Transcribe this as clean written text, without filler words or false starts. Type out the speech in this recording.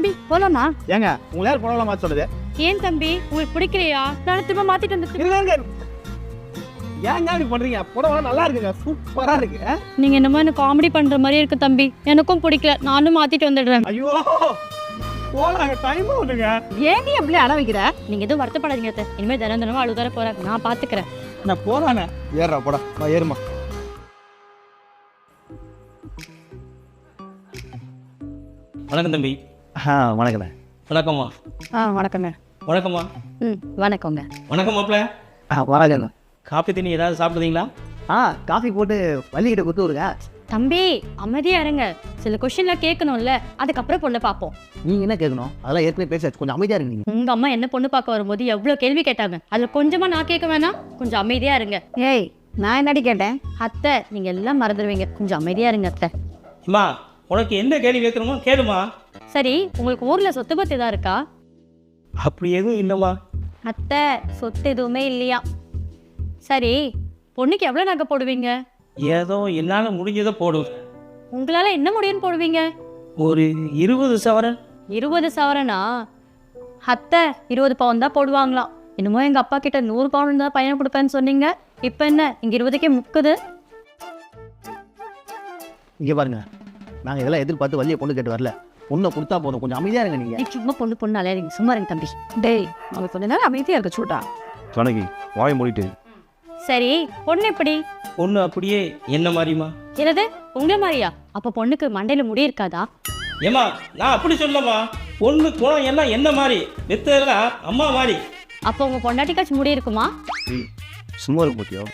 தம்பி போலாமா? ஏங்க உங்களை யார் போடலாமா சொல்லுது? ஏன் தம்பி உங்களுக்கு பிடிக்கலையா? நான் திரும்ப மாத்திட்டு வந்து. இருங்க ஏங்க இப்படி பண்றீங்க? புடவை நல்லா இருக்குங்க, சூப்பரா இருக்கு. நீங்க என்னமோ எனக்கு காமெடி பண்ற மாதிரி இருக்கு தம்பி. எனக்கும் பிடிக்கல, நானும் மாத்திட்டு வந்துடுறேன். ஐயோ போலாங்க, டைம் ஆகுதுங்க. ஏன் நீ அப்படி அழ வைக்கிற? நீங்க எதுவும் வருத்தப்படாதீங்க அத்தை. இனிமே தினம் தினமும் அழுதார போறாங்க, நான் பாத்துக்கிறேன். நான் போறானே. ஏறா போடா, ஏறுமா. வணக்கம் தம்பி. வணக்கண்ணே. வணக்கம்மா. வணக்கங்க. வணக்கம்மா. வணக்கங்க. வணக்கம் மாப்பிள்ள. வணக்கங்க. காஃபி தண்ணி ஏதாவது சாப்பிடுறீங்களா? காஃபி போட்டு வள்ளிக்கிட்ட கொடுத்து விடுங்க. தம்பி அமைதியா இருங்க, சில கொஸ்டின்லாம் கேட்கணும்ல, அதுக்கப்புறம் பொண்ணு பார்ப்போம். நீங்க என்ன கேட்கணும்? அதெல்லாம் ஏற்கனவே பேசாச்சு, கொஞ்சம் அமைதியா இருங்க. உங்க அம்மா என்ன பொண்ணு பார்க்க வரும்போது எவ்வளவு கேள்வி கேட்டாங்க, அதுல கொஞ்சமா நான் கேட்க வேணாம்? கொஞ்சம் அமைதியா இருங்க. ஏய், நான் என்னடி கேட்டேன்? அத்தை நீங்க எல்லாம் மறந்துடுவீங்க, கொஞ்சம் அமைதியா இருங்க அத்தை. அம்மா உனக்கு என்ன கேள்வி கேட்கணுமோ கேளுமா. சரி, உங்களுக்கு ஊர்ல சொத்து பத்து தான் இருக்கா? அப்படி எதுவும் இல்லைம்மா. அத்தை சொத்து எதுவுமே இல்லையா? சரி, பொண்ணுக்கு எவ்வளோ நகை போடுவீங்க? ஏதோ என்னால் முடிஞ்சதை போடுவேன். உங்களால என்ன முடியும்னு போடுவீங்க? ஒரு 20 சவரன். 20 சவரனா? அத்தை 20 பவுன் தான் போடுவாங்களாம். என்னமோ எங்க அப்பா கிட்ட 100 பவுன் தான் பையன் கொடுப்பேன்னு சொன்னீங்க. இப்போ என்ன இங்க 20க்கே முக்குது? இங்க பாருங்க, நாங்க இதெல்லாம் எதிர்பார்த்து வள்ளியை பொண்ணு கேட்டு வரல. பொண்ணை கொடுத்தா போதும், கொஞ்சம் அமைதியா இருங்க. நீங்க சும்மா பொண்ணு அலையாதீங்க, சும்மா இருங்க தம்பி. டேய், அவங்க கொஞ்ச நேரம் அமைதியா இருக்க சூட்டா. கணக்கி வாயை மூடிட்டு. சரி, பொண்ணு எப்படி? பொண்ணு அப்படியே என்ன மாதிரிம்மா? என்னது உங்களை மாதிரியா? அப்ப பொண்ணுக்கு மண்டையில முடி இருக்காதா? ஏம்மா நான் அப்படி சொல்லம்மா. பொண்ணு குணம் எல்லாம் என்ன மாதிரி, வெத்தெல்லாம் அம்மா மாதிரி. அப்போ உங்க பொண்டாட்டிக்காச்சும் முடி இருக்குமா? சும்மா இருக்க போட்டியோ?